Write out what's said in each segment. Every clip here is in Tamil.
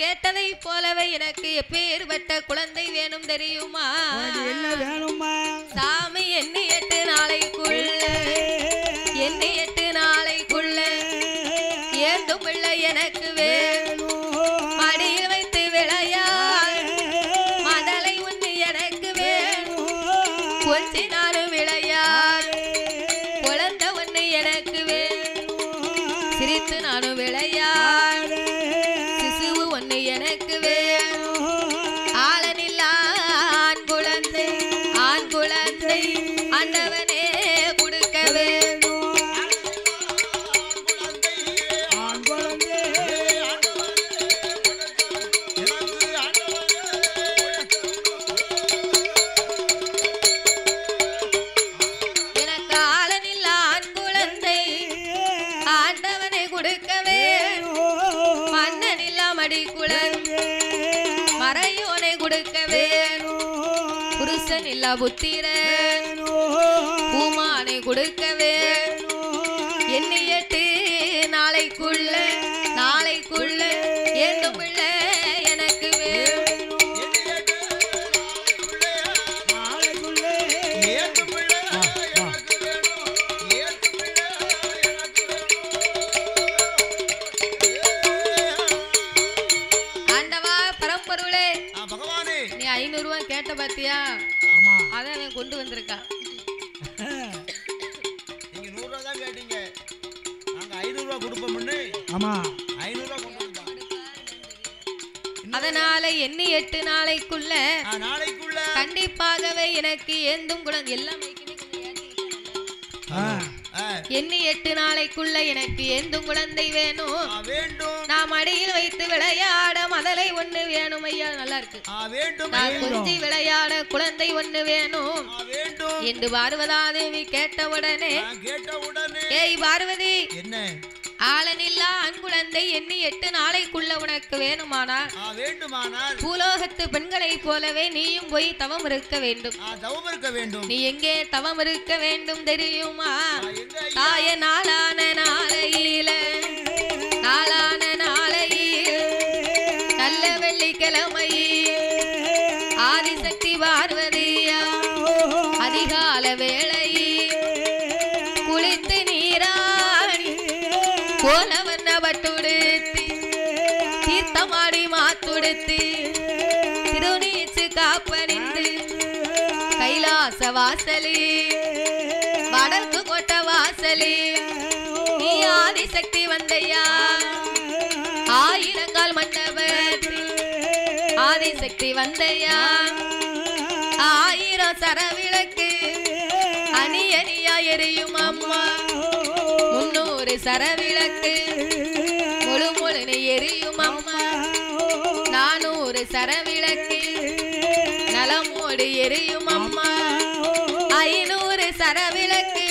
கேட்டதை போலவே எனக்கு எப்பேற்பட்ட குழந்தை வேணும் தெரியுமா? என்ன வேணுமா? சாமி எண்ணி 8 நாளைக்குள்ள ஏந்தும் பிள்ளை எனக்கு வேணும். மடியில் வைத்து விளையாட மதலை ஒண்ணு எனக்கு வேணும். கொஞ்சி நானும் விளையாட குழந்தை ஒண்ணு எனக்கு வேணும். சிரித்து நானும் விளையாட சிசுவு ஒண்ணு எனக்கு வேணும். ஆளனில்லா ஆண் குழந்தை ஆண்டவனே கொடுக்க வேணும். மறையோனை கொடுக்க வேணும். புருஷன் இல்ல புத்திரன் பூமானை கொடுக்க வேணும். எண்ணி 8 நாளைக்குள்ள ஏந்தும் பிள்ளை எனக்கு வேணும். நீ 500 ரூபாய் கேட்ட பாத்தியா? அதான் கொண்டு வந்திருக்கா. நீங்க 100 ரூபாய் தான் கேட்டீங்க, நாங்க 500 ரூபாய் கொடுப்போம்னு. ஆமா 500 ரூபாய் கொண்டு வந்தோம். அதனால எண்ணி 8 நாளைக்குள்ள கண்டிப்பாகவே எனக்கு ஏந்தும் குழந்தை எல்லாம் எண்ணி 8 நாளைக்குள்ள எனக்கு ஏந்தும் குழந்தை வேணும். நான் மடியில் வைத்து விளையாட மதலை ஒண்ணு வேணும். ஐயா நல்லா இருக்கு. நான் கொஞ்சி விளையாட குழந்தை ஒண்ணு வேணும் என்று பார்வதா தேவி கேட்ட உடனே ஏய் பார்வதி, என்ன ஆளனில்லா ஆண் குழந்தை எண்ணி 8 நாளைக்குள்ள உனக்கு வேணுமானால் பூலோகத்து பெண்களை போலவே நீயும் போய் தவம் இருக்க வேண்டும். நீ எங்கே தவம் இருக்க வேண்டும் தெரியுமா? தாய நாளான நாளையில நல்ல வெள்ளிக்கிழமையில் ஆதிசக்தி பார்வதியா அதிகால வேளையில் குளித்து நீராடி கோலவண்ண பட்டுடுத்தி தீர்த்தமாடி மாத்துடுத்தி திருநீச்சு காப்பணிந்து கைலாச வாசலி வடக்கு கோட்ட வாசலி நீ ஆதிசக்தி வந்தையா. ஆயிரங்கால் மண்டபத்தில் ஆதிசக்தி வந்தையா. 1000 சரவிளக்கு அணி அணியா எரியும் அம்மா. 300 சரவிளக்கு முழு முழுனு எரியும் அம்மா. 400 சரவிளக்கு நலமோடு எரியும் அம்மா. 500 சரவிளக்கு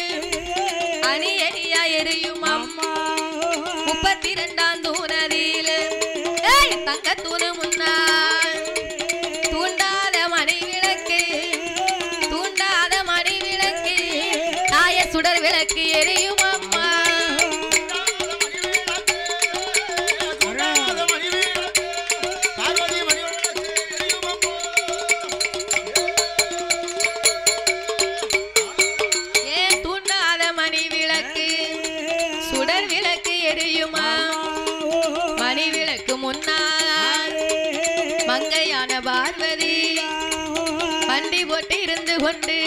அணி அணியா எரியும் அம்மா. 32ஆம் தூணதில தங்க தூணு முன்னால் தூண்டாத மணி விளக்கு தாய சுடர் விளக்கு எரியும் அம்மா. தூண்டாத மணி விளக்கு சுடர் விளக்கு எரியுமா. மணி விளக்கு முன்னால் மங்கையான பார்வதி வண்டி போட்டு இருந்து கொண்டு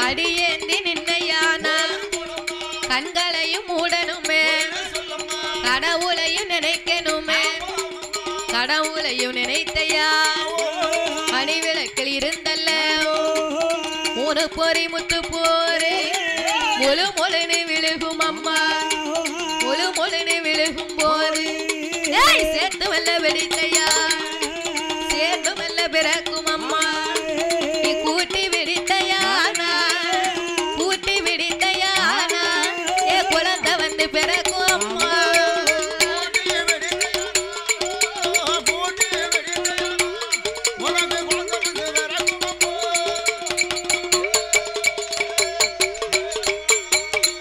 அடியேந்தி நின்னையானா. கண்களையும் மூடணுமே, கடவுளையும் நினைக்கணுமே. கடவுளையும் நினைத்தையா மணி விளக்கில் இருந்தல்ல 3 பொறி முத்து போரே முழு முழுனு விழுகும் அம்மா. முழு முழுனு விழுகும் போது சேர்த்து வல்ல வெடித்தையா சேர்த்து வல்ல பிறக்கும் அம்மா. நீ கூட்டி விடித்தையானா ஏ குழந்தை வந்து பிறக்கும் அம்மா.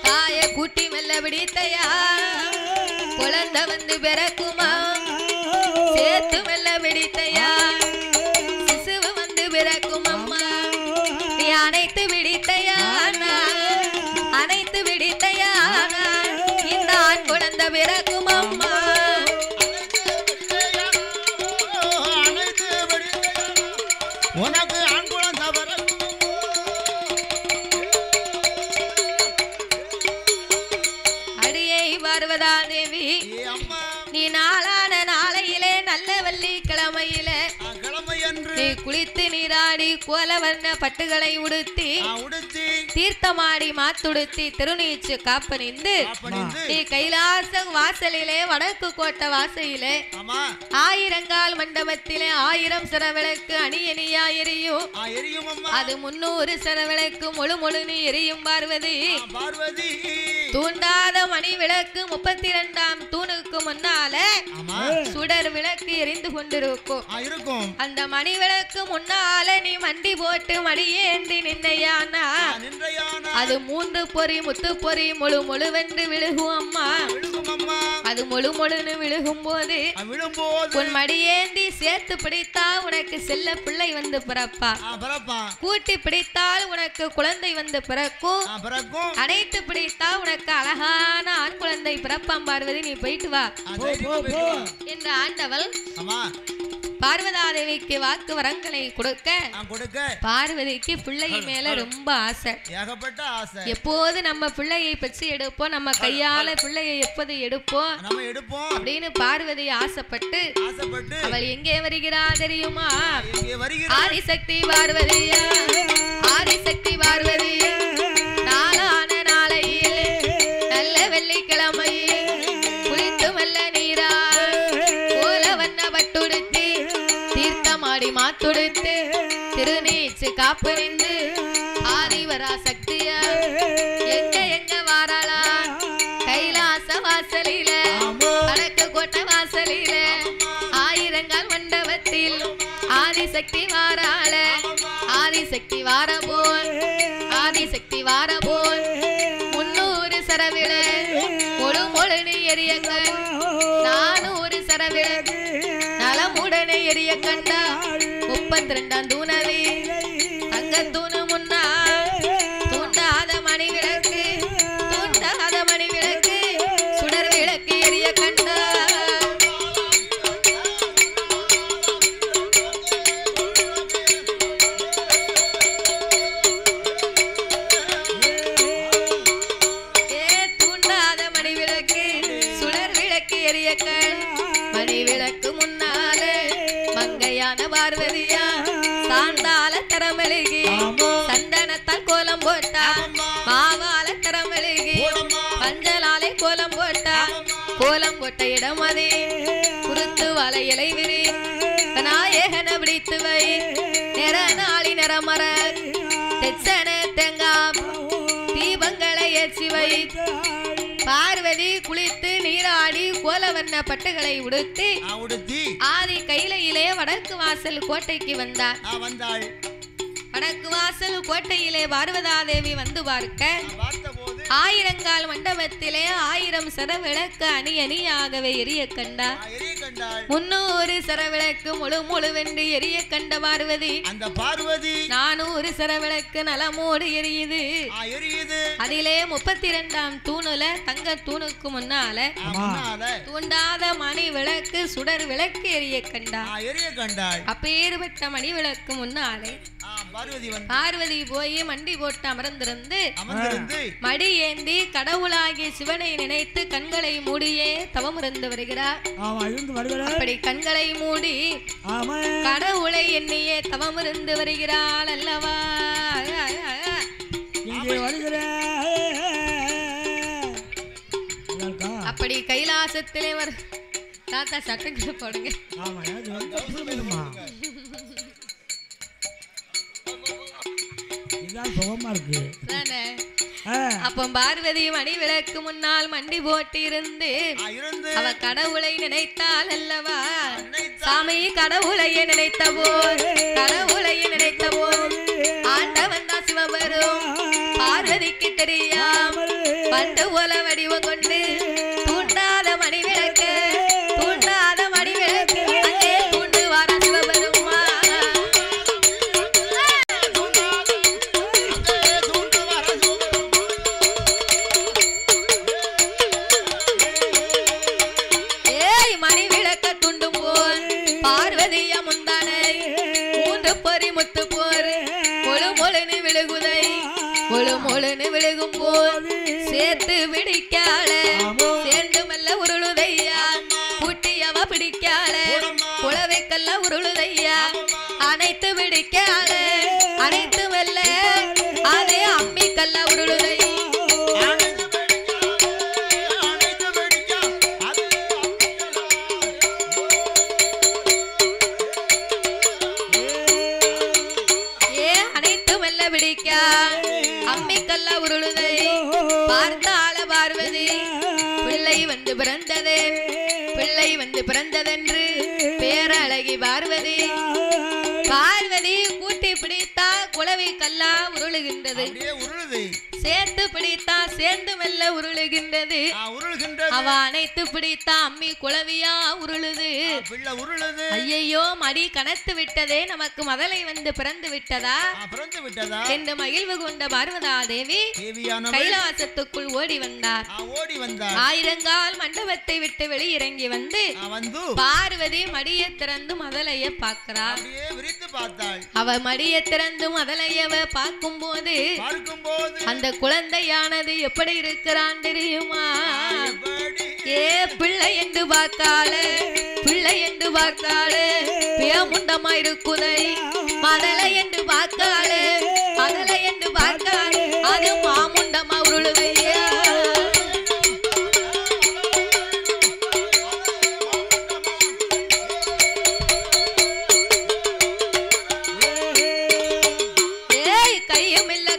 தாய கூட்டி மெல்ல விடித்தையா குழந்தை வந்து பிறக்குமா. வெள்ளிக்கிழமையில நீ குளித்து நீராடி கோலவர்ண பட்டுகளை உடுத்தி தீர்த்தமாடி மாத்துடுத்தி திருநீச்சு காப்பணிந்து நீ கைலாச வாசலிலே வடக்கு கோட்டை வாசலிலே ஆயிரங்கால் மண்டபத்திலே 1000 சரவிளக்கு அணியணியா எரியும் அது 300 சரவிளக்கு முழு முழுனு எரியும் பார்வதி தூண்டாத மணி விளக்கு 32ஆம் தூணுக்கு முன்னால சுடர் விளக்கு எரிந்து கொண்டிருக்கும் அந்த மணி விளக்கு முன்னால நீ மண்டி போட்டு மடியேந்தி நின்னையானா அது 3 பொறி முத்து பொறி முழு முழுவென்று விழுகும் அம்மா அது முழு முழுன்னு விழுகும் போது உன் மடியேந்தி சேர்த்து பிடித்தா உனக்கு செல்ல பிள்ளை வந்து பிறப்பா கூட்டி பிடித்தால் உனக்கு குழந்தை வந்து பிறக்கும் அனைத்து பிடித்தா உனக்கு அழகான ஆண் குழந்தை பிறப்பாம் பார்வதி நீ போயிட்டு வா என்ற ஆண்டவள் பார்வதாதேவிக்கு வாக்கு வரங்களை கொடுக்க பார்வதிக்கு பிள்ளை மேல ரொம்ப ஆசை எப்போது நம்ம பிள்ளையை பெற்று எடுப்போம் நம்ம கையால பிள்ளையை எப்போது எடுப்போம் அப்படின்னு பார்வதி ஆசைப்பட்டு அவள் எங்கே வருகிறா தெரியுமா ஆதிசக்தி பார்வதியா ஆதிசக்தி பார்வதியா நாளான நாளையில் நல்ல வெள்ளிக்கிழமையில் குளித்து வல்ல நீரா கோலவண்ண பட்டுடுத்தி தீர்த்தமாடி மாத்துடுத்து திருநீச்சு காப்பறிந்து ஆதிவரா சக்தியா எங்க வாராளா கைலாச வாசலில வடக்கு கோட்டை வாசலில ஆயிரங்கால் மண்டபத்தில் ஆதிசக்தி வாராள ஆதிசக்தி வாரபோல் ஆதிசக்தி வாரபோல் 300 சரவிள முழு முழுனு எரியங்கள் 400 சரவிள நலமுடனே எரிய கண்டா 32ஆம் தூணவி அங்க தூணு முன்னா தூண்டாத மணி விளக்கு தூண்டாத மணி விளக்கு சுடர் விளக்கு எரிய கண்டா மணி விளக்கு முன்னாலே மங்கையான பார்வதியா சாண்டால தரமெழுகி சந்தனத்தால் கோலம் போட்டா மாவால தரமெழுகி பஞ்சலாலே கோலம் போட்டா கோலம் போட்ட இடம் அதே குருத்து வலை இலை விரி நாயகன பிடித்து வை நிற நாளி நிறமர தெச்சன தேங்காய் தீபங்களை ஏற்றி வை பார்வதி குளித்து நீராடி கோலவர்ண பட்டுகளை உடுத்தி ஆதி கைலையிலே வடக்கு வாசல் கோட்டைக்கு வந்தார் வடக்கு வாசல் கோட்டையிலே பார்வதாதேவி வந்து பார்க்க ஆயிரங்கால் மண்டபத்திலே 1000 சரவிளக்கு அணி அணியாகவே எரிய கண்டார் 300 சரவிளக்கு முழு முழுவென்று எரிய கண்ட பார்வதி அந்த பார்வதி 400 சரவிளக்கு நலமோடு எரியுது அதிலே 32ஆம் தூணுல தங்க தூணுக்கு முன்னால தூண்டாத மணி விளக்கு சுடர் விளக்கு எரிய கண்டார் அப்பேற்பட்ட மணி விளக்கு முன்னாலே பார்வதி போய் மண்டி போட்டு அமர்ந்திருந்து மடி ஏந்தி கடவுளாகிய சிவனை நினைத்து கண்களை மூடியே தவம் இருந்து வருகிறார் அப்படி கண்களை மூடி கடவுளை எண்ணியே தவம் இருந்து வருகிறாள் அல்லவா அப்படி கைலாசத்திலே தாத்தா சட்டங்களை போடுங்க அப்ப பார்வதி மணி விளக்கு முன்னால் மண்டி போட்டு இருந்து அவ கடவுளை நினைத்தாள் அல்லவா சாமி கடவுளையே நினைத்த போல் ஆண்டவன் தான் சிவபெரும் பார்வதிக்கு தெரியாமல் பண்டு போல வடிவம் கொண்டு தூண்டாத மணி விளக்கு அங்கே தூண்டு வார சிவபெருமா விழுகும் போது சேர்த்து பிடிக்கால சேர்ந்து மெல்ல உருளுதையா கூட்டியவ பிடிக்கால குளவைக்கல்ல உருளுதையா அனைத்து பிடிக்க அனைத்து வெல்ல அதே அம்மி கல்ல உருளுதையா அம்மிக்கல்ல உருளுதை பார்த்தால பார்வதி பிள்ளை வந்து பிறந்ததென்று பேரழகி பார்வதி கூட்டி பிடித்தா குளவி கல்லா உருளுகின்றது சேர்த்து பிடித்தா சேர்ந்து மெல்ல உருளுகின்றது அவ அனைத்து பிடித்தா அம்மி குளவியா உருளுது ஐயையோ மடி கனத்து விட்டதே நமக்கு மதலை வந்து பிறந்து விட்டதா என்று மகிழ்வு கொண்ட பார்வதா தேவி கைலாசத்துக்குள் ஓடி வந்தார் ஆயிரங்கால் மண்டபத்தை விட்டு வெளியிறங்கி வந்து பார்வதி மடியை திறந்து மதலைய பார்க்கிறார் அவ மடியை திறந்து மதலையவ பார்க்கும் போது அந்த குழந்தையானது எப்படி இருக்கிறான் தெரியுமா ஏ பிள்ளை என்று பார்த்தாலே பேமுண்டமா இருக்குதை மதலை என்று பார்த்தாலே அது மாமுண்டமா உருளுதையா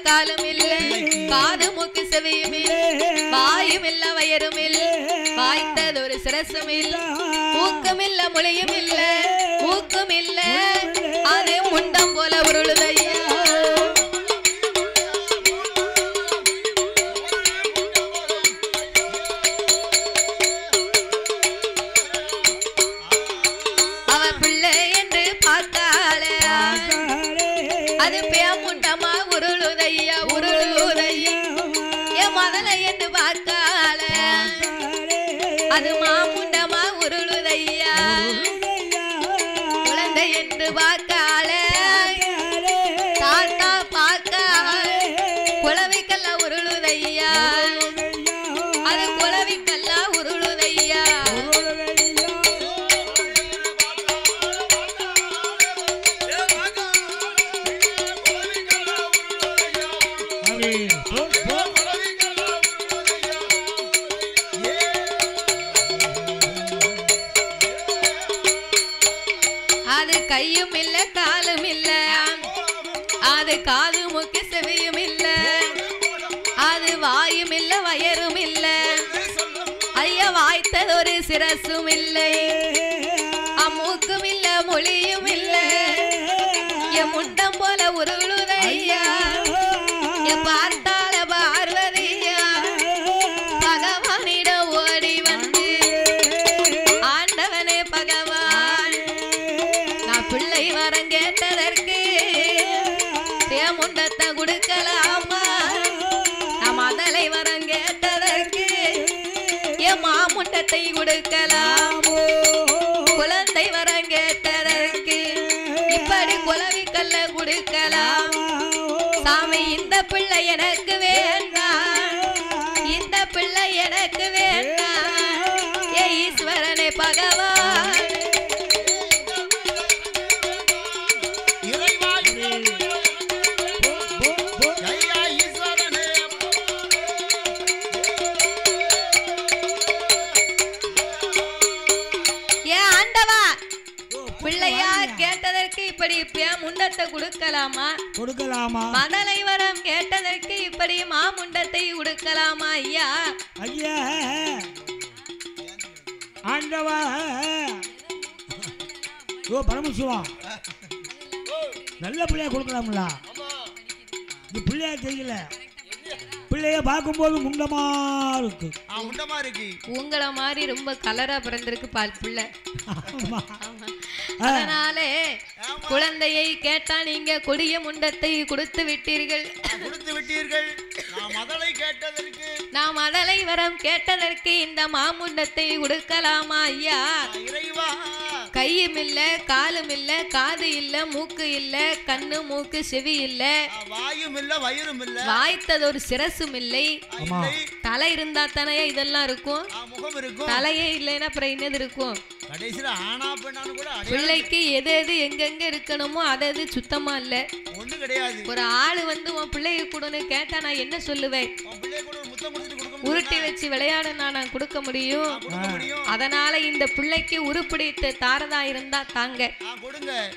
காலும் இல்லை காது மூக்கு செவியும் இல்லை வாயும் இல்ல வயரும் இல்லை வாய்த்தது ஒரு சிரசும் இல்லை மூக்கும் இல்ல மொழியும் இல்ல மூக்கும் இல்ல அது முண்டம் போல உருளுதையா அவ பிள்ளை என்று பார்த்தாலே அது பேமுண்டமா உருளுதையா என் மதலை என்று பார்த்தால அது மாமுண்டமா உருளுதையா குழந்தை என்று பார்த்தால தாத்தா பார்க்க குளவிக்கல்ல உருளுதையா அது குளவிக்கல்ல உருளுதையா அது கையும் இல்ல காலும் இல்ல அது காது மூக்கு செவியும் இல்ல அது வாயும் இல்ல வயரும் இல்ல ஐயா வாய்த்தது ஒரு சிரசும் இல்லை அம்மூக்கும் இல்ல மொழியும் இல்ல என் முண்டம் போல உருளுதையா என் பார்த்தால பார்வதியா பகவானிட ஓடி வந்து ஆண்டவனே பகவான் நான் பிள்ளை வரம் கேட்டதற்கு தேமுண்டத்தை கொடுக்கலாமா நான் மதலை வரம் கேட்டதற்கு என் மாமுண்டத்தை கொடுக்கலாமோ குழந்தை வரம் கேட்டதற்கு இப்படி குளவிக்கல்ல கொடுக்கலாம் சாமி இந்த பிள்ளை எனக்கு வேண்டாம் இந்த பிள்ளை எனக்கு வேண்டாம் ஏ ஈஸ்வரனே பகவான் பிள்ளையா கேட்டதற்கு இப்படி முண்டத்தை கொடுக்கலாமா மதலை வரம் கேட்டதற்கு இப்படி மாமுண்டத்தை கொடுக்கலாமா ஐயா ஆண்டவா ஓ பரமசிவா நல்ல பிள்ளைய கொடுக்கலாம்ல இது பிள்ளையா தெரியல பிள்ளைய பார்க்கும்போது முண்டமா இருக்கு உங்களை மாதிரி ரொம்ப கலரா பிறந்திருக்கு பால் பிள்ளை அதனாலே குழந்தையை கேட்டா நீங்க கொடிய முண்டத்தை கொடுத்து விட்டீர்கள் நான் மதலை வரம் கேட்டதற்கு இந்த மாமுண்டத்தை கொடுக்கலாமா ஐயா கையும் இல்ல, காலும் இல்ல, காது இல்ல, மூக்கு இல்ல, கண்ணு மூக்கு செவி இல்ல, வாயும் இல்ல, வயிறும் இல்ல, வாய்த்தது ஒரு சிரசும் இல்லை. தலை இருந்தா தானே இதெல்லாம் இருக்கும். முகம் இருக்கும். தலையே இல்லைன்னா அப்புறம் என்னது இருக்கும்? கடைசில ஆனா பெண்ணானு கூட பிள்ளைக்கு எது எது எங்கெங்க இருக்கணுமோ அது சுத்தமா இல்ல. ஒண்ணு கிடையாது. ஒரு ஆளு வந்து உன் பிள்ளைய கூடன்னு கேட்டா நான் என்ன சொல்லுவேன்? உருட்டி வச்சு விளையாட நான் கொடுக்க முடியும். அதனால இந்த பிள்ளைக்கு உருப்பிடித்து தாரதா இருந்தா தாங்க.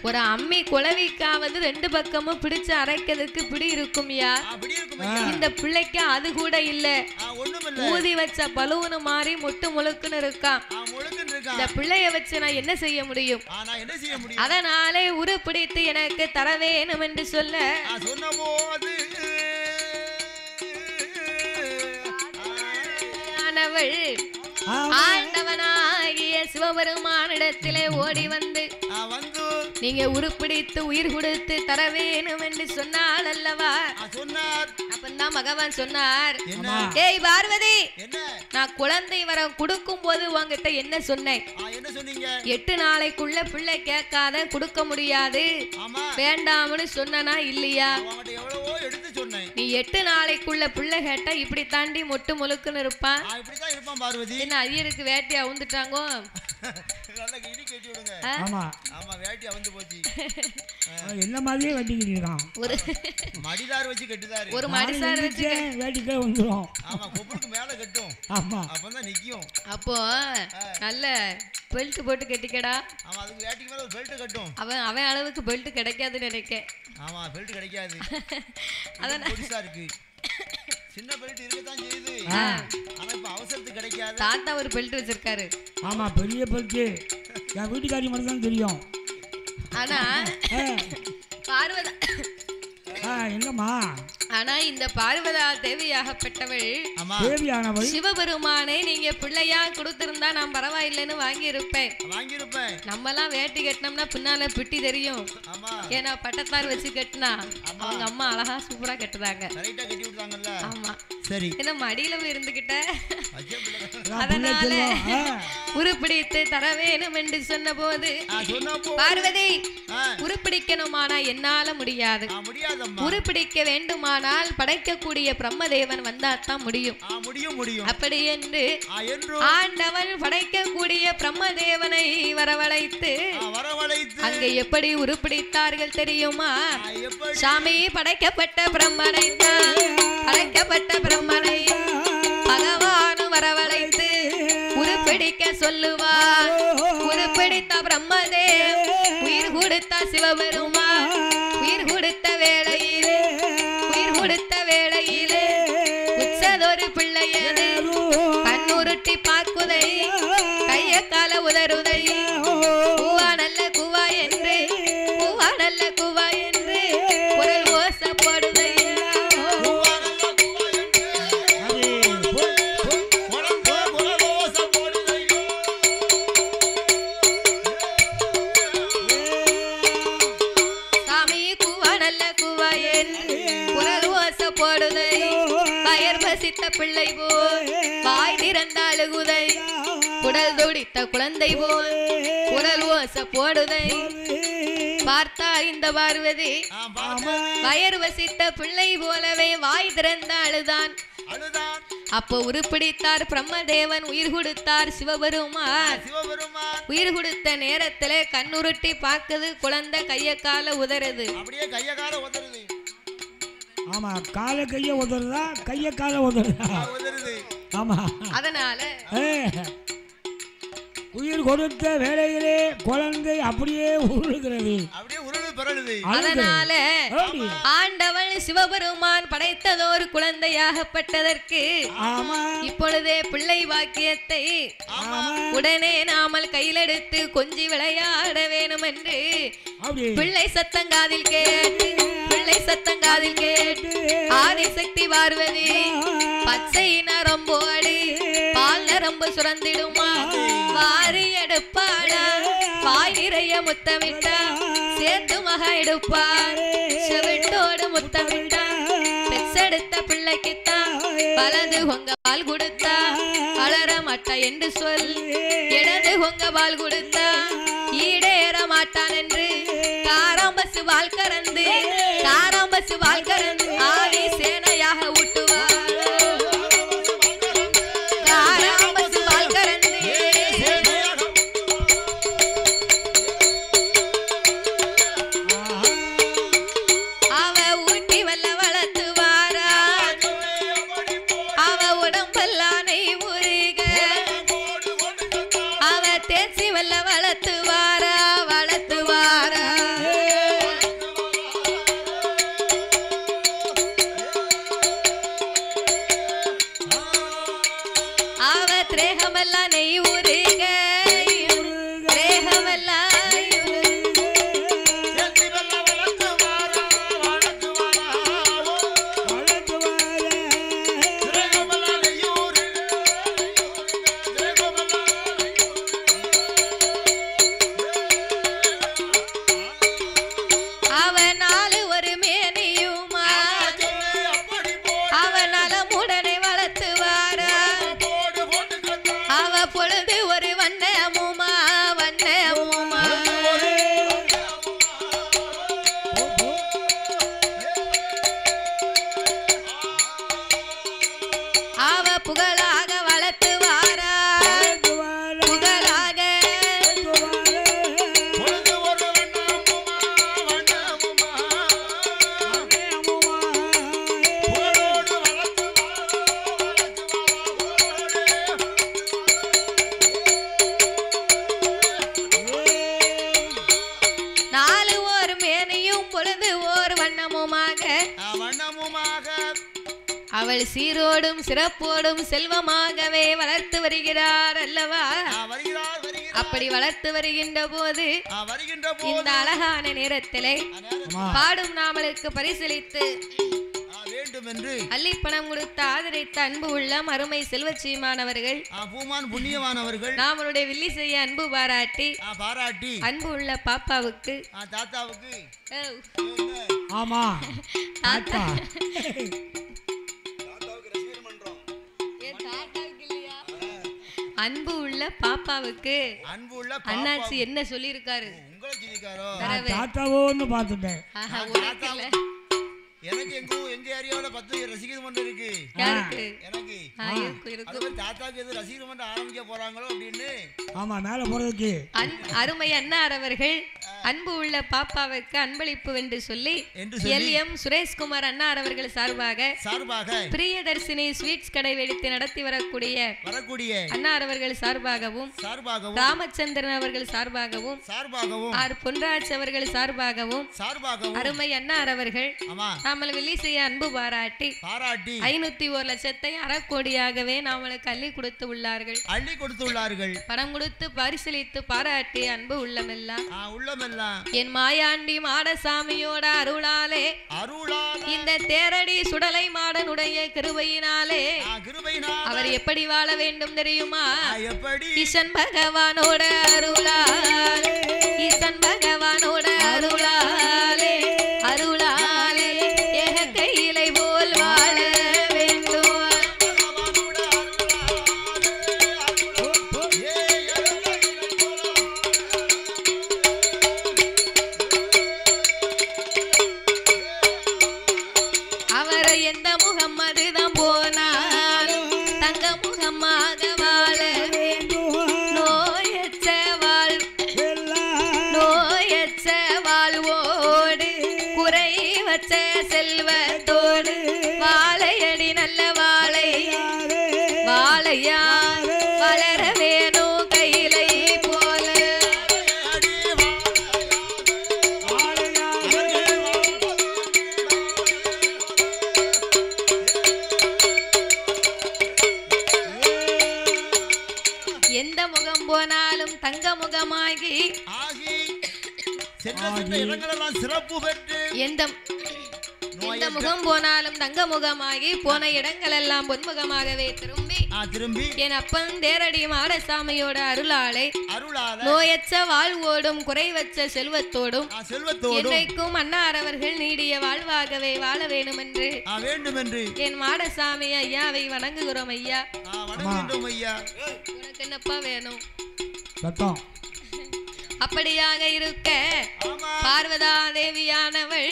ஒரு அம்மி குளவிக்காவது 2 பக்கமும் பிடிச்சு அரைக்கிறதுக்கு பிடி இருக்கும்யா. இந்த பிள்ளைக்கு அது கூட இல்ல. ஊதி வச்ச பலூனு மாறி முட்டு முழுக்குன்னு இருக்கான். இந்த பிள்ளைய வச்சு நான் என்ன செய்ய முடியும்? அதனாலே உருப்பிடித்து எனக்கு தர வேணும் என்று சொல்ல ஆண்டவனாகிய சிவபெருமானிடத்திலே ஓடி வந்து நீங்க உருப்பிடித்து உயிர் கொடுத்து தர வேணும் என்று சொன்னால் அல்லவா? அப்பந்தான் பகவான் சொன்னார், ஏய் பார்வதி, நான் குழந்தை வரம் கொடுக்கும் போது உங்ககிட்ட என்ன சொன்னேன்? 8 நாளைக்குள்ள பிள்ளை கேட்காத கொடுக்க முடியாது வேண்டாம்னு சொன்னா இல்லையா? நீ 8 நாளைக்குள்ள பிள்ளை கேட்டா இப்படி தாண்டி மொட்டு முழுக்குன்னு இருப்பான். என்ன ஐயருக்கு வேட்டி அவுந்துட்டாங்கோ? என்ன மாதிரியே வெட்டிக்கிட்டு இருக்கான். மடிதார் வச்சு கட்டுதாரு. ஒரு மடிசார் வச்சு வேட்டிக்கே வந்துரும். ஆமா, கொப்புளுக்கு மேல கட்டும். ஆமா, அப்பதான் நிக்கும். அப்போ நல்ல பெல்ட் போட்டு கட்டிக்கடா. ஆமா, அதுக்கு வேட்டிக்கு மேல ஒரு பெல்ட் கட்டும். அவன் அளவுக்கு பெல்ட் கிடைக்காதுன்னு நினைக்கேன். ஆமா, பெல்ட் கிடைக்காது. அதான் புதுசா இருக்கு. சின்ன பெல்ட் இருக்கத்தான் செய்யுது. ஆனா இப்ப அவசரத்துக்கு கிடைக்காது. தாத்தா ஒரு பெல்ட் வச்சிருக்காரு. ஆமா, பெரிய பெல்ட். என் வீட்டுக்காரி மட்டும் தான் தெரியும். ஆனா பார்வதா எங்கம்மா? ஆனா இந்த பார்வதா தேவியாகப்பட்டவள் சிவபெருமானை நீங்க பிள்ளையா கொடுத்திருந்தா நான் பரவாயில்லைன்னு வாங்கி இருப்பேன். நம்ம எல்லாம் வேட்டி கட்டினோம்னா பின்னால பிட்டி தெரியும். ஏன்னா பட்டத்தார் வச்சு கட்டினா அவங்க அம்மா அழகா சூப்பரா கட்டுறாங்க. ஆமா, சரி. என்ன மடியில போய் இருந்துகிட்ட, அதனால உருப்பிடித்து தர வேணும் என்று சொன்ன போது பார்வதி, உருப்பிடிக்கணுமானா என்னால முடியாது. உருப்பிடிக்க வேண்டுமானால் படைக்கக்கூடிய பிரம்மதேவன் வந்தாத்தான் முடியும். அப்படி என்று ஆண்டவன் படைக்கக்கூடிய பிரம்மதேவனை வரவழைத்து அங்கே எப்படி உருப்பிடித்தார்கள் தெரியுமா? சாமி படைக்கப்பட்ட பிரம்மனை பகவானு வரவழைத்து உருப்பிடிக்க சொல்லுவார். உருப்பிடித்த பிரம்மதேவ் உயிர் கொடுத்த சிவபெருமான் உயிர் கொடுத்த வேளையிலே உச்சதொரு பிள்ளையது கண்ணுருட்டி பாக்குதை கைய கால உதறுதை கூவா நல்ல கூவா என்று குரல் ஓச போடுதை. பிள்ளை போல் வாய் திறந்தால் அழுகுதை, குடல் துடித்த குழந்தை போல் குரல் ஓச போடுதை. பார்த்தார் இந்த பார்வதி, வயர் வசித்த பிள்ளை போலவே வாய் திறந்த அழுதான். அப்போ உருப்பிடித்தார் பிரம்மதேவன், உயிர் கொடுத்தார் சிவபெருமான். உயிர் கொடுத்த நேரத்துல கண்ணுருட்டி பார்க்குது குழந்தை கைய கால உதறுது. ஆமா, கால கைய உதறதா, கைய கால உதறதா? ஆமா, அதனால உயிர் கொடுத்த வேளையிலே குழந்தை அப்படியே உருளுகிறது. அதனால ஆண்டவன் சிவபெருமான் படைத்ததோர் குழந்தையாகப்பட்டதற்கு இப்பொழுதே பிள்ளை வாக்கியத்தை உடனே நாமல் கையிலெடுத்து கொஞ்சி விளையாட வேணும் என்று பிள்ளை சத்தங்காதில் கேட்டு ஆதிசக்தி பார்வதி பச்சை நரம்போடு பால் நரம்பு சுரந்திடுமா வாரி எடுப்பாடா வாய் நிறைய முத்தமிட்டா சேர்த்து மக எடுப்பார் செவிட்டோடு முத்தமிட்டா பெற்றெடுத்த பிள்ளைக்குத்தான் வலது கொங்க பால் கொடுத்தா வளர மாட்டா என்று சொல் இடது கொங்க பால் கொடுத்தா அம்பசு பால் கறந்து ஆடி சேனையாக ஊட்டுவார் கார அம்பசு பால் கறந்து அவ ஊட்டி வல்ல வளர்த்துவாரா அவ உடம்பெல்லாம் நெய் உருக அவ தேசி வல்ல வளர்த்துவாரா வளர்த்துவாரா அவ திரேகமெல்லாம் நெய் உருக திரேகமெல்லாம் புகழாக வளர்த்துவாரா புகழாக நாலு ஒரு மேனையும் பொழுது ஓர் வண்ணமுமாக அவள் சீரோடும் சிறப்போடும் செல்வமாகவே வளர்த்து வருகிறார் அல்லவா அப்படி வளர்த்து வருகின்ற போது இந்த அழகான நேரத்திலே பாடும் நாமளுக்கு பரிசளித்து வேண்டும் என்று அள்ளிப்பணம் கொடுத்து ஆதரித்த அன்பு உள்ளம் அருமை செல்வச்சீமானவர்கள் பூமான் புண்ணியமானவர்கள் நாமளுடைய வில்லி செய்ய அன்பு பாராட்டி அன்பு உள்ள பாப்பாவுக்கு தாத்தாவுக்கு ஆமா தாத்தா அன்பு உள்ள பாப்பாவுக்கு அன்பு உள்ள அண்ணாச்சி என்ன சொல்லி இருக்காரு உங்களை சொல்லிருக்காரோ தாத்தாவோன்னு பார்த்துட்டேன் எனக்கு எங்க ஏரியாவுல 10 ரசிகர் மன்றம் இருக்கு யாருக்கு எனக்கு இருக்கு தாத்தாக்கு எது ரசிகர் மன்றம் ஆரம்பிக்க போறாங்களோ அப்படின்னு ஆமா மேல போறதுக்கு அருமை அண்ணார் அவர்கள் அன்பு உள்ள பாப்பாவுக்கு அன்பளிப்பு என்று சொல்லி எல்எம் சுரேஷ்குமார் அண்ணார் அவர்கள் சார்பாக பிரியதர்சினி ஸ்வீட்ஸ் கடை வெடித்து நடத்தி வரக்கூடிய அண்ணார் அவர்கள் சார்பாகவும் ராமச்சந்திரன் அவர்கள் சார்பாகவும் ஆர் பொன்ராஜ் அவர்கள் சார்பாகவும் அருமை அண்ணார் அவர்கள் நாமல் வெளி செய்ய அன்பு பாராட்டி 501 லட்சத்தை அறக்கோடியாகவே நாமளுக்கு அள்ளி கொடுத்து உள்ளார்கள் பணம் கொடுத்து பரிசீலித்து பாராட்டி அன்பு உள்ளமெல்லாம் என் மாயாண்டி மாடசாமியோட அருளாலே இந்த தேரடி சுடலை மாடனுடைய கிருபையினாலே அவர் எப்படி வாழ வேண்டும் தெரியுமா ஈசன் பகவானோட அருளாலே ஈசன் பகவானோட அருளாலே அருளாலே ஏக கையிலை போல் வாழ வேண்டும் அவரை எந்த முகம்மது தான் போனாலும் தங்க முகமாக வாழ வேண்டும் நோயற்ற வாழ்வோடு குறை வச்ச செல்வத்தோடு வாழையடி நல்ல வாழையா வளர வேணும் கையிலை போல எந்த முகம் போனாலும் தங்க முகமாகி சிறப்பு பெற்று எந்த முகம் போனாலும் தங்க முகமாகி போன இடங்கள் எல்லாம் பொன்முகமாகவே திரும்பி என் அப்பன் தேரடி மாடசாமியோட அருளாலை நோயற்ற வாழ்வோடும் குறைவற்ற செல்வத்தோடும் என்றைக்கும் அன்னார் அவர்கள் நீடிய வாழ்வாகவே வாழ வேண்டும் என்று என் மாடசாமி ஐயாவை வணங்குகிறோம் ஐயா. உனக்கு என்னப்பா வேணும்? அப்படியாக இருக்க பார்வதா தேவியானவள்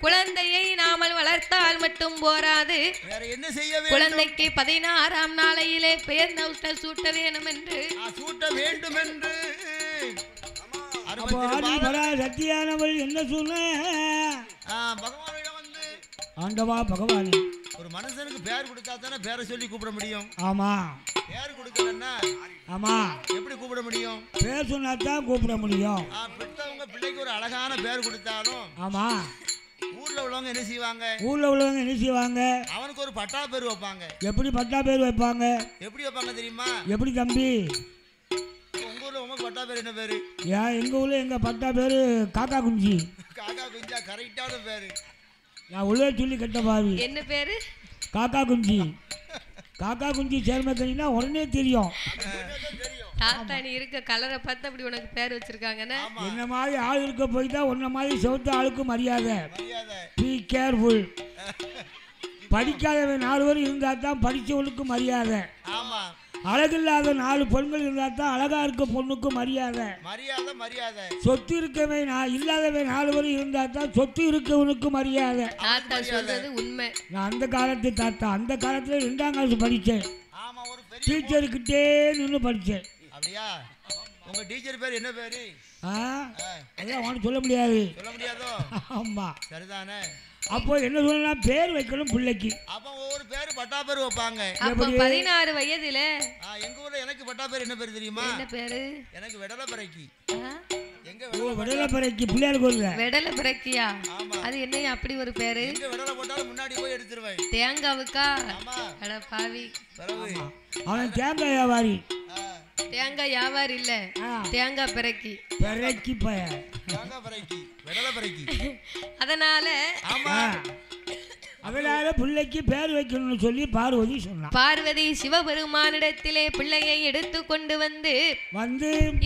குழந்தையை நாமல் வளர்த்தால் மட்டும் போராது, குழந்தைக்கு 16ஆம் நாளையிலே பெயர் சூட்ட வேண்டும் என்று சத்தியானவள் என்ன சொன்ன? ஆண்டவா பகவானே, ஒரு மனுஷனுக்கு பேர் கொடுத்தா தானே பேரை சொல்லி கூப்பிட முடியும். ஆமா, பேர் கொடுக்கலன்னா ஆமா எப்படி கூப்பிட முடியும்? பேர் சொன்னா தான் கூப்பிட முடியும். பெற்றவங்க பிள்ளைக்கு ஒரு அழகான பேர் கொடுத்தாலும் ஆமா ஊர்ல உள்ளவங்க என்ன செய்வாங்க? அவனுக்கு ஒரு பட்டா பேர் வைப்பாங்க. எப்படி பட்டா பேர் வைப்பாங்க? எப்படி வைப்பாங்க தெரியுமா? எப்படி தம்பி? உங்க ஊர்ல உங்க பட்டா பேர் என்ன பேரு? எங்க ஊர்ல எங்க பட்டா பேரு காக்கா குஞ்சி. காக்கா குஞ்சா? கரெக்டான பேரு. நான் உள்ளே சொல்லி கட்ட பாவி. என்ன பேரு? காக்கா குஞ்சி. காக்கா குஞ்சி சேர்மக்கணினா உடனே தெரியும். தாத்தா நீ இருக்க கலரை பார்த்து அப்படி உனக்கு பேர் வச்சிருக்காங்கன்னா, என்ன மாதிரி ஆள் இருக்க போய் தான் உன்ன மாதிரி செவத்த ஆளுக்கு மரியாதை. Be careful. படிக்காதவன் 4 பேர் இருந்தா தான் படித்தவனுக்கு மரியாதை. அழகில்லாத 4 பெண்கள் இருந்தா தான் அழகா இருக்க பொண்ணுக்கு மரியாதை. சொத்து இருக்கவே இல்லாதவன் 4 பேர் இருந்தா தான் சொத்து இருக்கவனுக்கு மரியாதை. உண்மை. நான் அந்த காலத்து தாத்தா, அந்த காலத்துல 2ஆம் கிளாஸ் படித்தேன். டீச்சருக்கிட்டே நின்று படித்தேன். அப்படியா? உங்க டீச்சர் பேர் என்ன பேரு? அதான் உனக்கு சொல்ல முடியாது. ஆமா சரிதானே. அப்போ என்ன சொல்லலாம், பேர் வைக்கணும் பிள்ளைக்கு. அப்ப ஒவ்வொரு பேரு பட்டா பேர் வைப்பாங்க. அப்ப 16 வயதுல எங்க ஊர்ல எனக்கு பட்டா பேர் என்ன பேர் தெரியுமா? என்ன பேரு? எனக்கு வெடல பறக்கி. எங்க வெடல பறக்கி பிள்ளையார் கோயில்ல வெடல பறக்கியா? அது என்ன அப்படி ஒரு பேரு? எங்க வெடல போட்டாலும் முன்னாடி போய் எடுத்துருவேன். தேங்காவுக்கா? அட பாவி. அவன் தேங்காய் வியாபாரி. தேங்காய் வியாபாரி இல்ல, தேங்காய் பறக்கி. பறக்கி பய தேங்காய் பறக்கி வெடல பறக்கி. அதனால பிள்ளைக்கு பேர் வைக்கணும்னு சொல்லி பார்வதி சொன்னான். பார்வதி சிவபெருமானிடத்திலே பிள்ளையை எடுத்து கொண்டு வந்து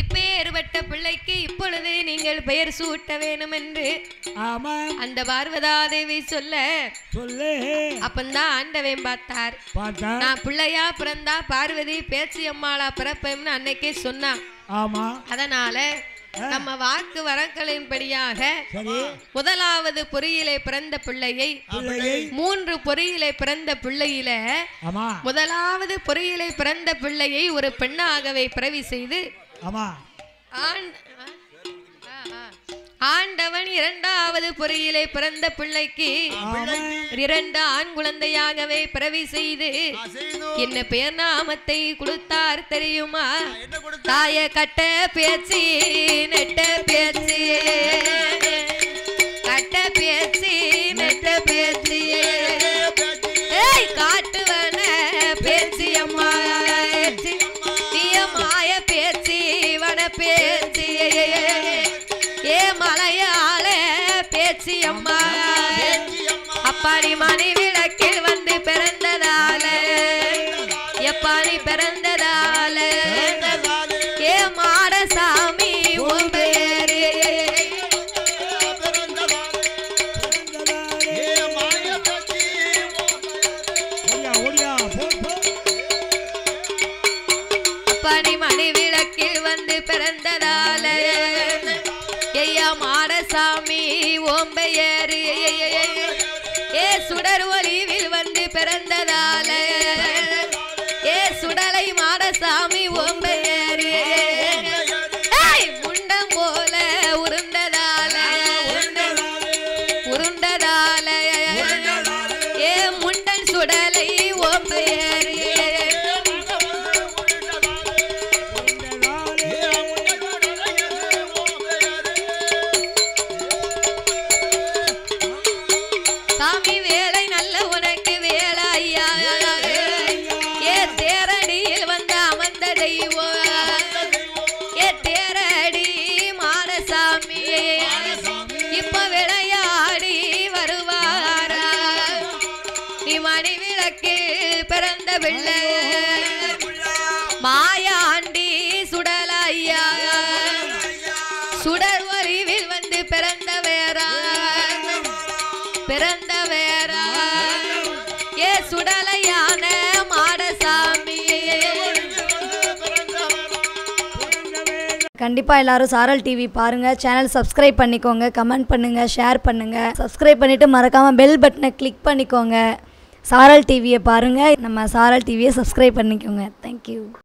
இப்பேற்பட்ட பிள்ளைக்கு இப்பொழுது நீங்கள் பெயர் சூட்ட வேணும் என்று அந்த பார்வதா தேவி சொல்ல அப்பந்தான் ஆண்டவன் பார்த்தார். நான் பிள்ளையா பிறந்தா பார்வதி பேச்சு அம்மாளா பிறப்பேன்னு அன்னைக்கே சொன்னான். அதனால நம்ம வாக்கு வரக்களின்படியாக முதலாவது பொறியிலே பிறந்த பிள்ளையை 3 பொறியிலே பிறந்த பிள்ளையில முதலாவது பொறியிலே பிறந்த பிள்ளையை ஒரு பெண்ணாகவே பிறவி செய்து ஆண்டவன் 2வது பொறியிலே பிறந்த பிள்ளைக்கு 2 ஆண் குழந்தையாகவே பிறவி செய்து என்ன பெயர் நாமத்தை கொடுத்தார் தெரியுமா? தாய கட்ட பேச்சு நெட்ட பேச்சு, கட்ட பேச்சு நெட்ட பேச்சு, காட்டுவன பேச்சு அம்மா மாய பேச்சு வன பேச்சு, மலையாள பேச்சு அம்மா அப்பாடி மணி விளக்கில் வந்து பிறந்ததால எப்பாடி பிறந்ததால மாடசாமி உன் பெயரு அப்பாடி மணி விளக்கில் வந்து பிறந்ததால மாடசாமி ஓம்பையரு சுடர் ஒளிவில் வந்து பிறந்ததால சுடலை மாடசாமி ஓம்பையரு முண்டம் போல உருண்டதால முண்டன் சுடலை ஓம்பையரு மாயாண்டி சுடலையா சுடர் வரிவில் வந்து பிறந்த வேறா சுடலையான மாடசாமி கண்டிப்பாக எல்லாரும் சாரல் டிவி பாருங்கள். சேனல் சப்ஸ்கிரைப் பண்ணிக்கோங்க, கமெண்ட் பண்ணுங்கள், ஷேர் பண்ணுங்கள். சப்ஸ்கிரைப் பண்ணிவிட்டு மறக்காமல் பெல் பட்டனை கிளிக் பண்ணிக்கோங்க. சாரல் டிவியை பாருங்கள், நம்ம சாரல் டிவியை சப்ஸ்கிரைப் பண்ணிக்கோங்க. தேங்க்யூ.